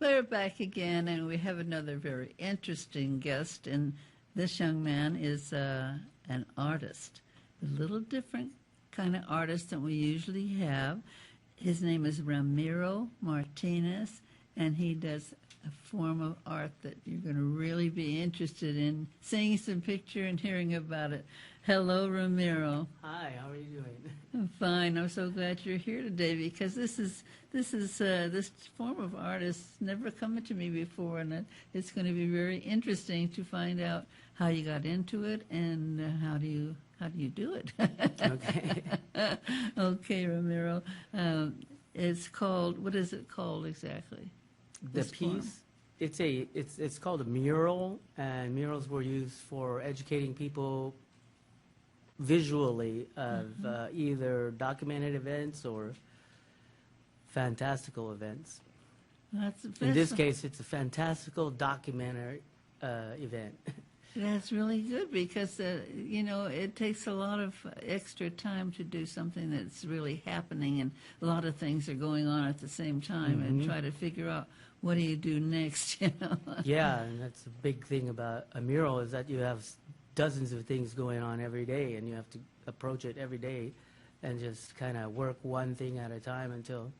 We're back again, and we have another very interesting guest. And this young man is an artist, a little different kind of artist than we usually have. His name is Ramiro Martinez, and he does a form of art that you're going to really be interested in seeing some picture and hearing about it. Hello, Ramiro. Hi, how are you doing? I'm fine. I'm so glad you're here today because this form of art has never come to me before, and it's going to be very interesting to find out how you got into it and how do you do it. Okay. Okay, Ramiro. It's called. What is it called exactly? The piece. It's called a mural, and murals were used for educating people visually of either documented events or fantastical events. In this case, it's a fantastical documentary event. That's really good because, it takes a lot of extra time to do something that's really happening, and a lot of things are going on at the same time, and try to figure out what do you do next, Yeah, and that's a big thing about a mural is that you have dozens of things going on every day, and you have to approach it every day and just kind of work one thing at a time until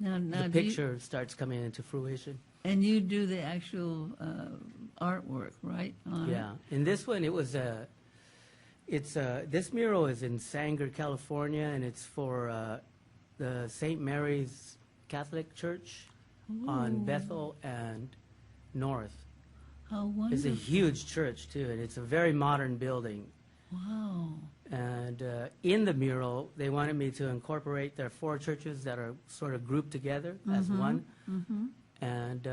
the picture starts coming into fruition. And you do the actual artwork, right? Yeah. In this one, this mural is in Sanger, California, and it's for the St. Mary's Catholic Church on Bethel and North. How wonderful. It's a huge church, too, and it's a very modern building. Wow. And in the mural, they wanted me to incorporate their four churches that are sort of grouped together as one. And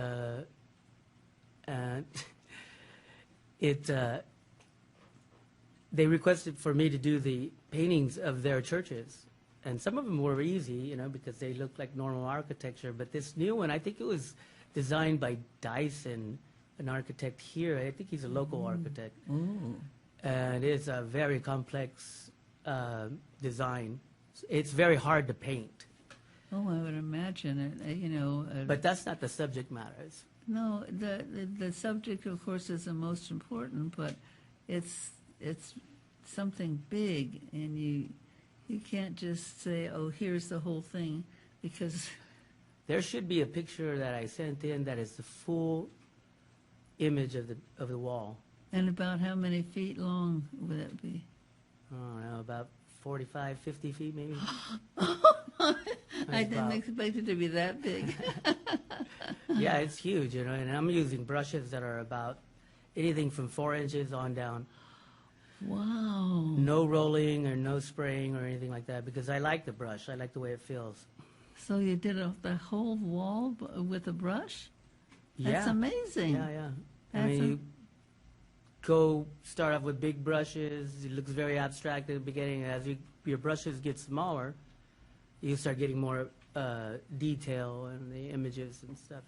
they requested for me to do the paintings of their churches. And some of them were easy, because they look like normal architecture. But this new one, I think it was designed by Dyson, an architect here. I think he's a local architect. Ooh. And it's a very complex design. It's very hard to paint. Oh, I would imagine it. But that's not the subject matter. No, the subject, of course, is the most important, but it's something big, and you can't just say, "Oh, here's the whole thing," because there should be a picture that I sent in that is the full image of the wall. And about how many feet long would it be? I don't know, about 45, 50 feet maybe. I didn't expect it to be that big. Yeah, it's huge, and I'm using brushes that are about anything from 4 inches on down. Wow. No rolling or no spraying or anything like that because I like the brush. I like the way it feels. So you did the whole wall with a brush? That's amazing. Yeah. You start off with big brushes. It looks very abstract at the beginning. As your brushes get smaller, you start getting more detail in the images and stuff.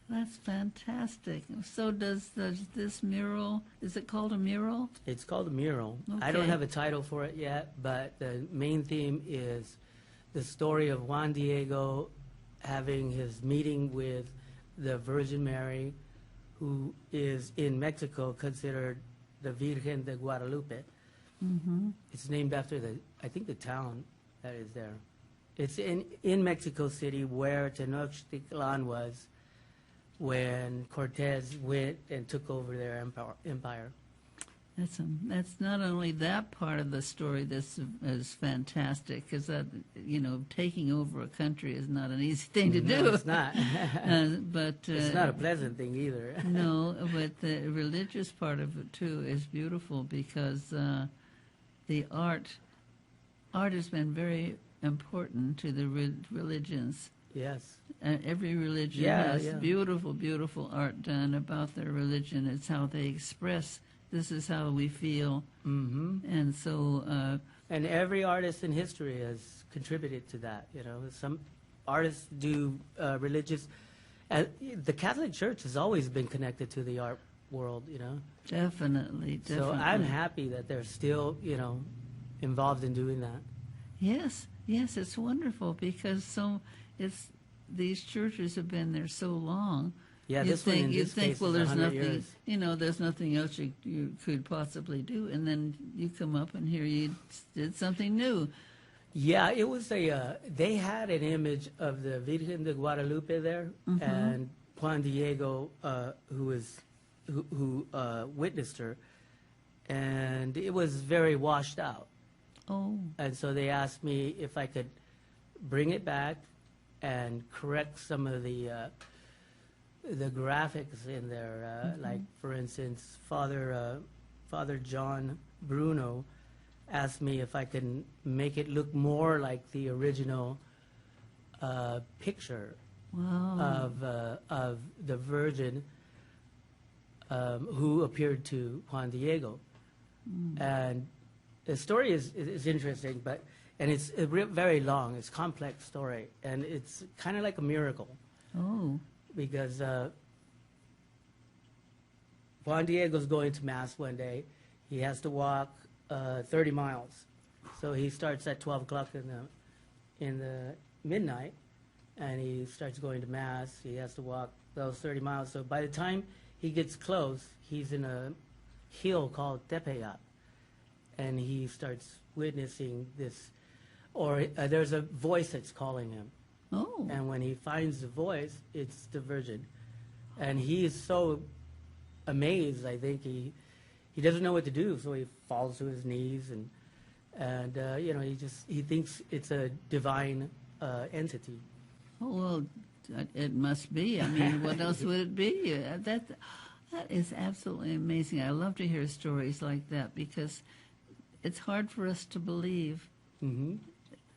That's fantastic. So does this mural, is it called a mural? It's called a mural. Okay. I don't have a title for it yet, but the main theme is the story of Juan Diego having his meeting with the Virgin Mary, who is in Mexico considered the Virgen de Guadalupe. It's named after the town that is there. It's in Mexico City where Tenochtitlan was when Cortez went and took over their empire. That's not only that part of the story that's is fantastic, because taking over a country is not an easy thing to do. It's not. But it's not a pleasant thing either. No, but the religious part of it too is beautiful because the art has been very important to the religions. Yes. Every religion has beautiful, beautiful art done about their religion. It's how they express, this is how we feel. And so... and every artist in history has contributed to that. Some artists do religious... the Catholic Church has always been connected to the art world, Definitely. So I'm happy that they're still, involved in doing that. Yes, it's wonderful because these churches have been there so long. Yeah, You'd this one in you'd this think, case well, is there's 100 nothing, years. there's nothing else you could possibly do, and then you come up and here you did something new. Yeah, it was they had an image of the Virgen de Guadalupe there, and Juan Diego, who witnessed her, and it was very washed out. Oh, And so they asked me if I could bring it back and correct some of the graphics in there. Like, for instance, Father John Bruno asked me if I can make it look more like the original picture wow. of the Virgin who appeared to Juan Diego. And the story is interesting, and it's very long. It's a complex story, and it's kind of like a miracle Oh, because Juan Diego's going to Mass one day. He has to walk 30 miles. So he starts at 12 o'clock in the midnight, and he starts going to Mass. He has to walk those 30 miles. So by the time he gets close, he's in a hill called Tepeyac, and he starts witnessing this, or there's a voice that's calling him. oh. And when he finds the voice, it's the Virgin. And he is so amazed, I think he doesn't know what to do, so he falls to his knees, and he thinks it's a divine entity. Oh, well, it must be. I mean, what else would it be? That is absolutely amazing. I love to hear stories like that because it's hard for us to believe. Mm-hmm.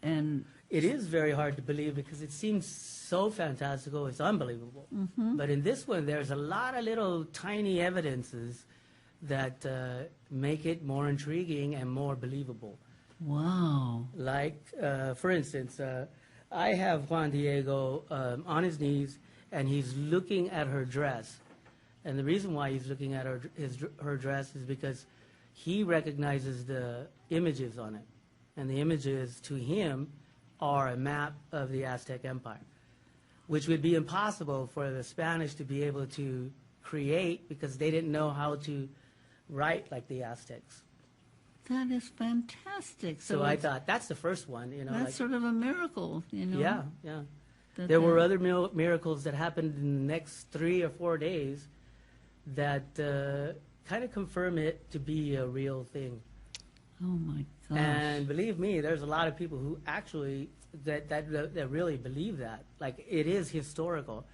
And It is very hard to believe because it seems so fantastical, it's unbelievable. But in this one, there's a lot of little tiny evidences that make it more intriguing and more believable. wow. Like, for instance, I have Juan Diego on his knees, and he's looking at her dress. And the reason why he's looking at her dress is because he recognizes the images on it. And the images, to him, are a map of the Aztec Empire, which would be impossible for the Spanish to be able to create because they didn't know how to write like the Aztecs. That is fantastic. So I it's- thought, that's the first one, that's like, sort of a miracle, yeah, yeah. that There were they- other miracles that happened in the next 3 or 4 days that kind of confirm it to be a real thing. Oh my gosh. And believe me, there's a lot of people who actually that really believe that. Like, it is historical,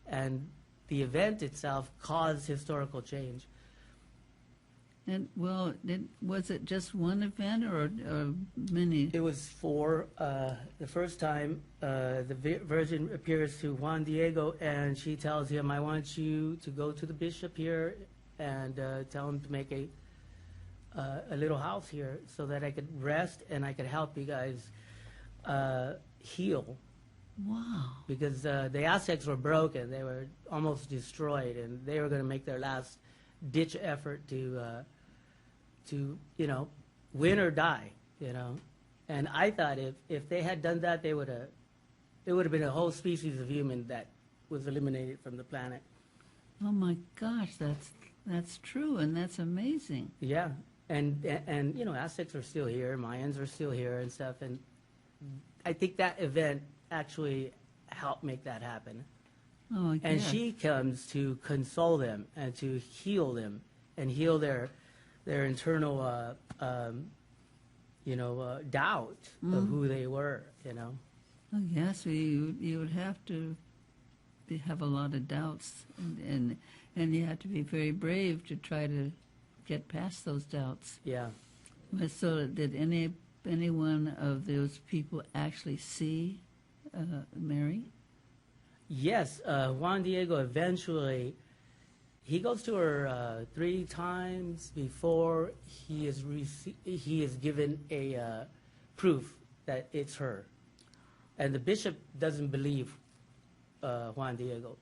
and the event itself caused historical change. And well, was it just one event or many? It was for the first time the Virgin appears to Juan Diego, and she tells him, "I want you to go to the bishop here and tell him to make a little house here so that I could rest and I could help you guys heal." Wow. Because the Aztecs were broken. They were almost destroyed, and they were going to make their last ditch effort to win or die, And I thought if they had done that, it would have been a whole species of human that was eliminated from the planet. Oh my gosh, that's true, and that's amazing. Yeah, and Aztecs are still here, Mayans are still here and stuff, and I think that event actually helped make that happen. Oh, I And guess. she comes to console them and to heal them and heal their internal, doubt of who they were, Oh yes, you would have to have a lot of doubts, and you have to be very brave to try to get past those doubts. Yeah. But so, did anyone of those people actually see Mary? Yes, Juan Diego eventually, he goes to her 3 times before he is given a proof that it's her. And the bishop doesn't believe Juan Diego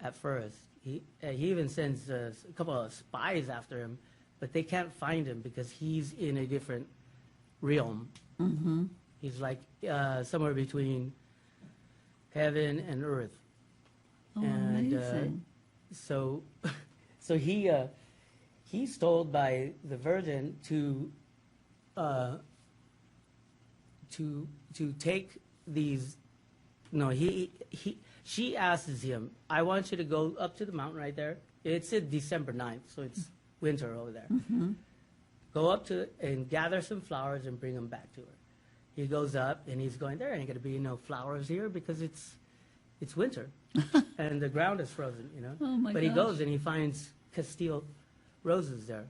at first. He even sends a couple of spies after him, but they can't find him because he's in a different realm. Mm-hmm. He's like somewhere between heaven and earth. Oh, And amazing. so he's told by the Virgin to take these. No, she asks him, I want you to go up to the mountain right there. It's December 9th, so it's winter over there. Mm-hmm. Go up to it and gather some flowers and bring them back to her. He goes up and he's going, there ain't going to be no flowers here because it's winter and the ground is frozen, you know. Oh, my but he gosh. goes and he finds Castile roses there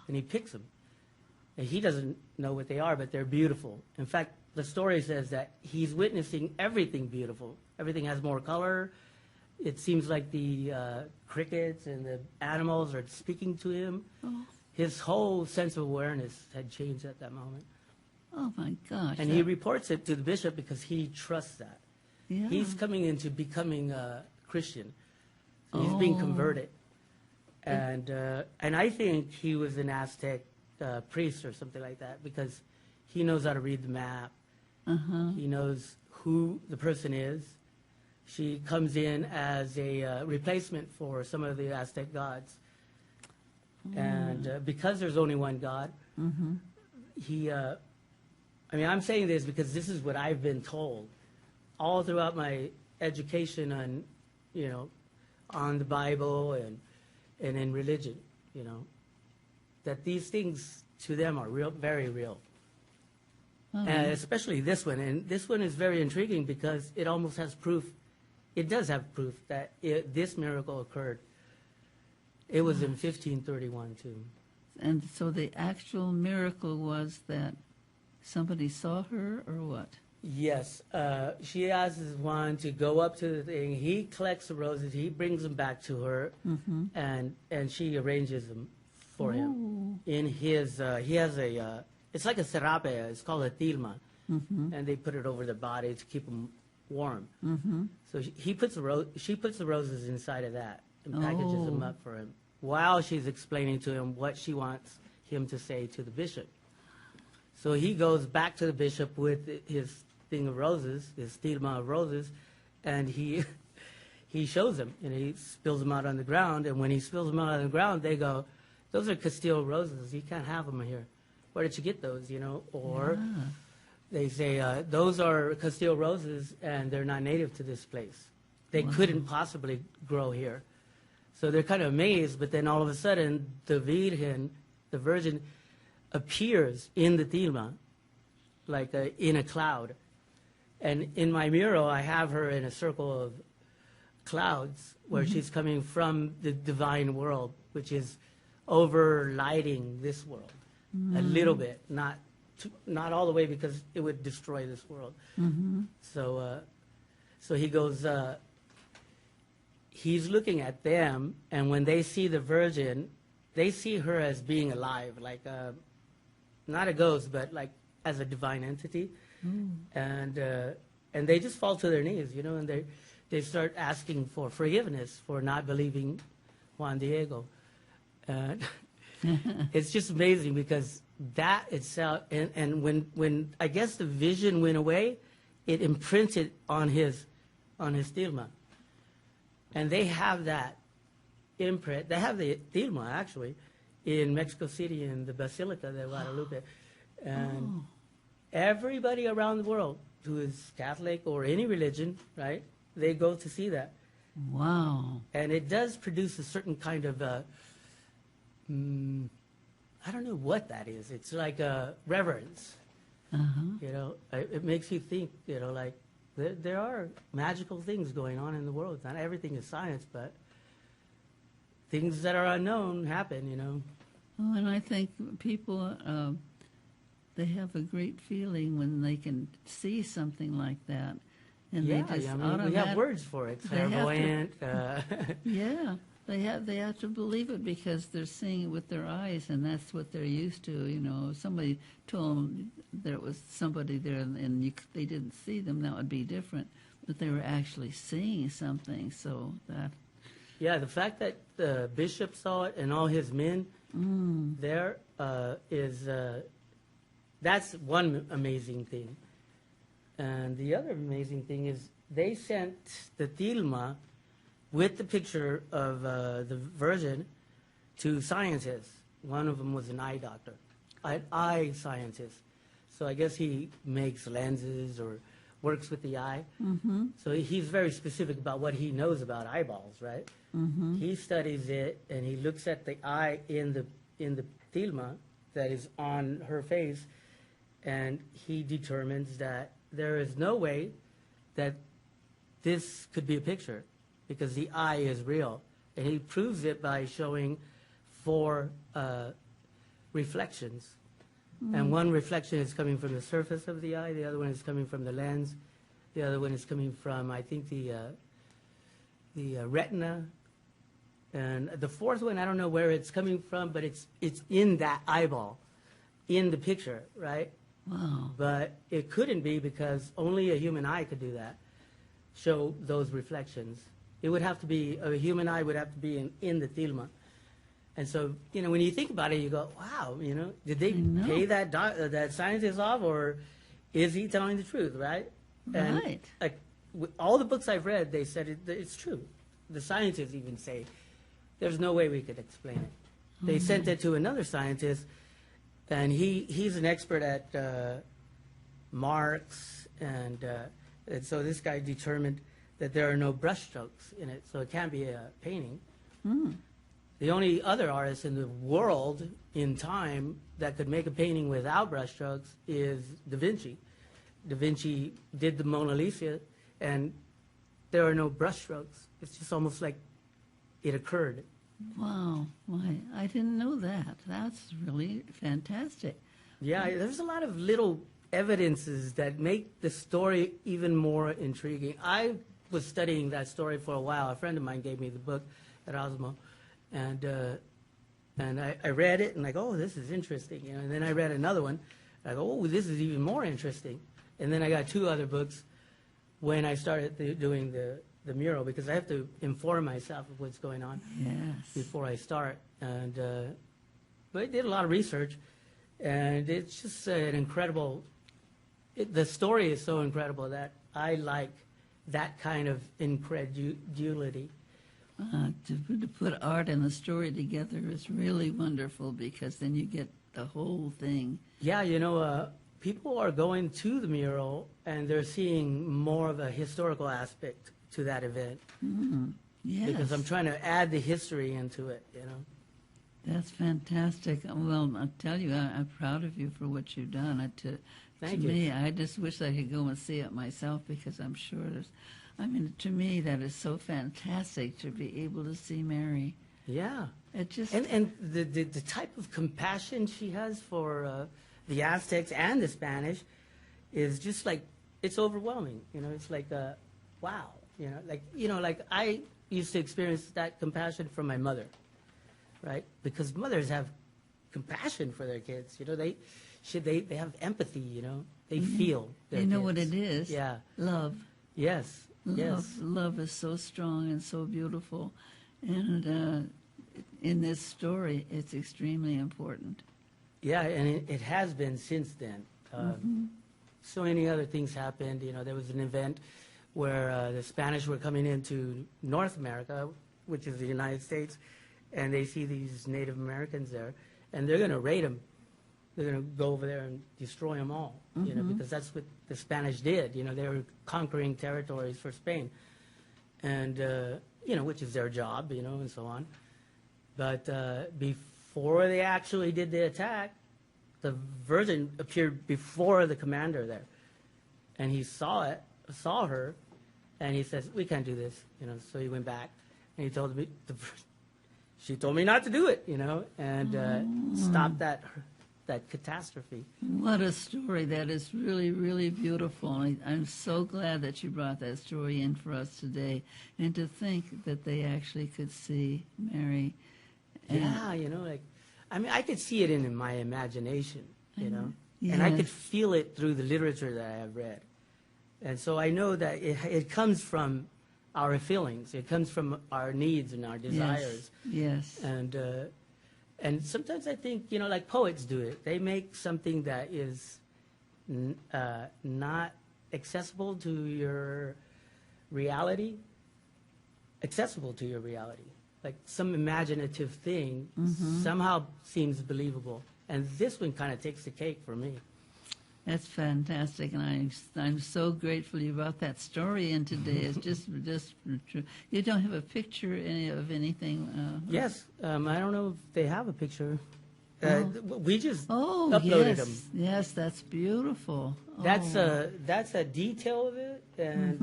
and he picks them. And he doesn't know what they are, but they're beautiful. In fact, the story says that he's witnessing everything beautiful. Everything has more color. It seems like the crickets and the animals are speaking to him. Oh, His whole sense of awareness had changed at that moment. oh my gosh. And he reports it to the bishop because he trusts that. yeah. He's coming into becoming a Christian. So he's being Oh. converted. And I think he was an Aztec priest or something like that because he knows how to read the map. Uh-huh. He knows who the person is. She comes in as a replacement for some of the Aztec gods. And because there's only one God, Mm-hmm. I'm saying this because this is what I've been told all throughout my education on, on the Bible and in religion, that these things to them are real, very real. Oh, And especially this one. And this one is very intriguing because it almost has proof. It does have proof that this miracle occurred. It was in 1531, too. and so the actual miracle was that somebody saw her, or what? Yes. She asks Juan to go up to the thing. He collects the roses. He brings them back to her, Mm-hmm. and she arranges them for him. Oh. In his, he has a, it's like a serape. It's called a tilma. Mm-hmm. And they put it over the body to keep them warm. Mm-hmm. So she puts the roses inside of that and packages them Oh. up for him while she's explaining to him what she wants him to say to the bishop. So he goes back to the bishop with his thing of roses, his tilma of roses, and he shows them, and he spills them out on the ground. And when he spills them out on the ground, they go, "Those are Castile roses. You can't have them here. Where did you get those?" Or Yeah. they say, "Those are Castile roses, and they're not native to this place. They couldn't possibly grow here." So they're kind of amazed, but then all of a sudden, the Virgin, appears in the tilma, like in a cloud. And in my mural, I have her in a circle of clouds where she's coming from the divine world, which is overlighting this world a little bit, not all the way because it would destroy this world. Mm-hmm. So he goes. He's looking at them, and when they see the Virgin, they see her as being alive, like not a ghost, but like as a divine entity, and they just fall to their knees, and they start asking for forgiveness for not believing Juan Diego. It's just amazing because that itself, and when I guess the vision went away, it imprinted on his tilma. And they have that imprint. They have the tilma, actually, in Mexico City in the Basilica de Guadalupe. And everybody around the world who is Catholic or any religion, right, they go to see that. Wow. And it does produce a certain kind of, I don't know what that is. It's like a reverence. Uh-huh. It makes you think, like, there are magical things going on in the world. Not everything is science, but things that are unknown happen, Oh, and I think people, they have a great feeling when they can see something like that. And Yeah, they just we have words for it. They have to- Clairvoyant. Yeah, they have to believe it because they're seeing it with their eyes, and that's what they're used to. If somebody told them there was somebody there and they didn't see them, that would be different. But they were actually seeing something, so that. Yeah, the fact that the bishop saw it and all his men there is that's one amazing thing. And the other amazing thing is they sent the tilma with the picture of the Virgin to scientists. One of them was an eye doctor, an eye scientist. So I guess he makes lenses or works with the eye. Mm-hmm. So he's very specific about what he knows about eyeballs, right? Mm-hmm. He studies it, and he looks at the eye in the tilma that is on her face, and he determines that there is no way that this could be a picture because the eye is real. And he proves it by showing 4 reflections. And one reflection is coming from the surface of the eye, the other one is coming from the lens, the other one is coming from, I think, the retina. And the 4th one, I don't know where it's coming from, but it's in that eyeball, in the picture, right? Wow. But it couldn't be because only a human eye could do that, show those reflections. It would have to be, a human eye would have to be in the tilma. And so, when you think about it, you go, wow, did they pay that scientist off, or is he telling the truth, right? Right. And all the books I've read, they said it's true. The scientists even say, there's no way we could explain it. They sent it to another scientist, and he's an expert at marks, and so this guy determined that there are no brushstrokes in it, so it can't be a painting. Mm. The only other artist in the world in time that could make a painting without brushstrokes is Da Vinci. Da Vinci did the Mona Lisa, and there are no brushstrokes. It's just almost like it occurred. Wow. Why? I didn't know that. That's really fantastic. Yeah, there's a lot of little evidences that make the story even more intriguing. I was studying that story for a while. A friend of mine gave me the book at Osmo, and I read it and like, oh, this is interesting. And then I read another one. I go, oh, this is even more interesting. And then I got 2 other books when I started doing the mural, because I have to inform myself of what's going on Yes. before I start. And but I did a lot of research, and it's just an incredible. The story is so incredible that I like that kind of incredulity. To put art and the story together is really wonderful, because then you get the whole thing. Yeah, people are going to the mural and they're seeing more of a historical aspect to that event. Mm. Yes. Because I'm trying to add the history into it, That's fantastic. Well, I'll tell you, I'm proud of you for what you've done. To Thank you. me, I just wish I could go and see it myself, because I'm sure to me, that is so fantastic to be able to see Mary. Yeah. It just... And the type of compassion she has for the Aztecs and the Spanish is just like, it's overwhelming. It's like, wow. Like I used to experience that compassion from my mother, right? Because mothers have compassion for their kids. They have empathy. They feel their You know kids. what it is? Yeah. Love. Yes. Yes. Love is so strong and so beautiful. And in this story, it's extremely important. Yeah, and it has been since then. So many other things happened. There was an event where the Spanish were coming into North America, which is the United States, and they see these Native Americans there, and they're going to raid them. They're going to go over there and destroy them all, because that's what the Spanish did. They were conquering territories for Spain, and, which is their job, and so on. But before they actually did the attack, the Virgin appeared before the commander there, and he saw her, and he says, we can't do this, so he went back, and he told me, she told me not to do it, and stop that catastrophe. What a story. That is really, really beautiful. I'm so glad that you brought that story in for us today. And to think that they actually could see Mary. Yeah, I could see it in my imagination, and I Yes. could feel it through the literature that I have read. And so I know that it comes from our feelings. It comes from our needs and our desires. Yes. And sometimes I think, like poets do it. They make something that is not accessible to your reality accessible to your reality. Like some imaginative thing somehow seems believable. And this one kind of takes the cake for me. That's fantastic, and I'm so grateful you brought that story in today. It's just true. You don't have a picture of anything? Yes, I don't know if they have a picture. We just Oh, uploaded yes, them. yes, that's beautiful. That's Oh. a detail of it, and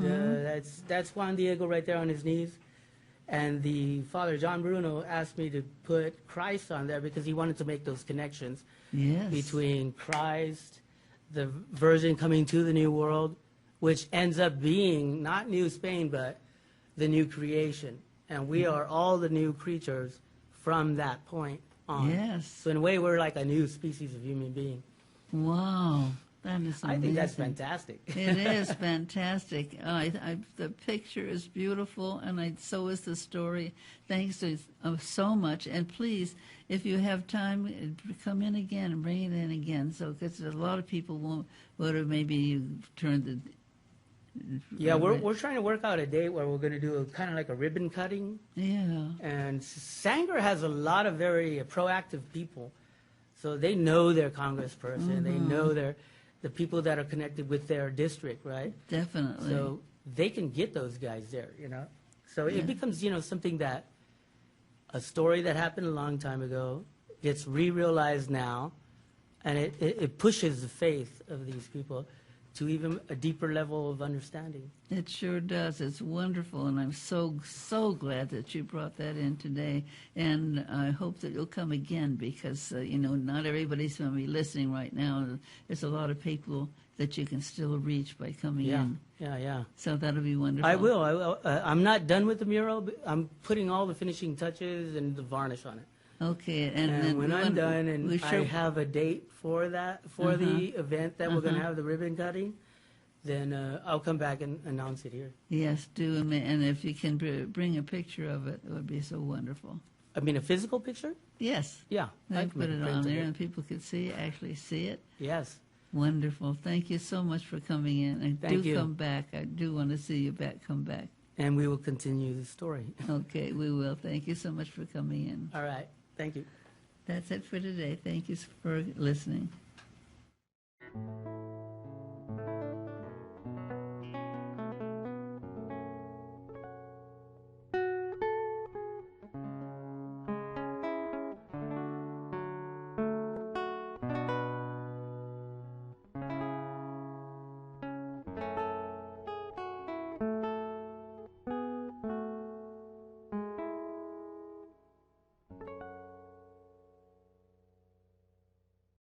that's Juan Diego right there on his knees. And the Father John Bruno asked me to put Christ on there because he wanted to make those connections Yes. between Christ, the Virgin coming to the New World, which ends up being not New Spain, but the new creation. And we are all the new creatures from that point on. Yes. So in a way, we're like a new species of human being. Wow. That is amazing. I think that's fantastic. It is fantastic. The picture is beautiful, and so is the story. Thanks to so much. And please, if you have time, come in again and bring it in again. So, because a lot of people would have maybe turned the. Yeah, we're trying to work out a date where we're going to do kind of like a ribbon cutting. Yeah. And Sanger has a lot of very proactive people, so they know their congressperson, they know the people that are connected with their district, right? Definitely. So they can get those guys there, you know. So it becomes, something that a story that happened a long time ago gets re-realized now, and it pushes the faith of these people to even a deeper level of understanding. It sure does. It's wonderful, and I'm so glad that you brought that in today. And I hope that you'll come again because, not everybody's going to be listening right now. There's a lot of people that you can still reach by coming in. Yeah. So that'll be wonderful. I will. I'm not done with the mural, but I'm putting all the finishing touches and the varnish on it. Okay. And then when I'm done and I have a date for that, for the event that we're going to have the ribbon cutting, then I'll come back and announce it here. Yes, do. And if you can bring a picture of it, it would be so wonderful. I mean, a physical picture? Yes. Yeah. I put it on there and people could actually see it. Yes. Wonderful. Thank you so much for coming in. And Thank you. Come back. I do want to see you come back. And we will continue the story. Okay, we will. Thank you so much for coming in. All right. Thank you. That's it for today. Thank you for listening.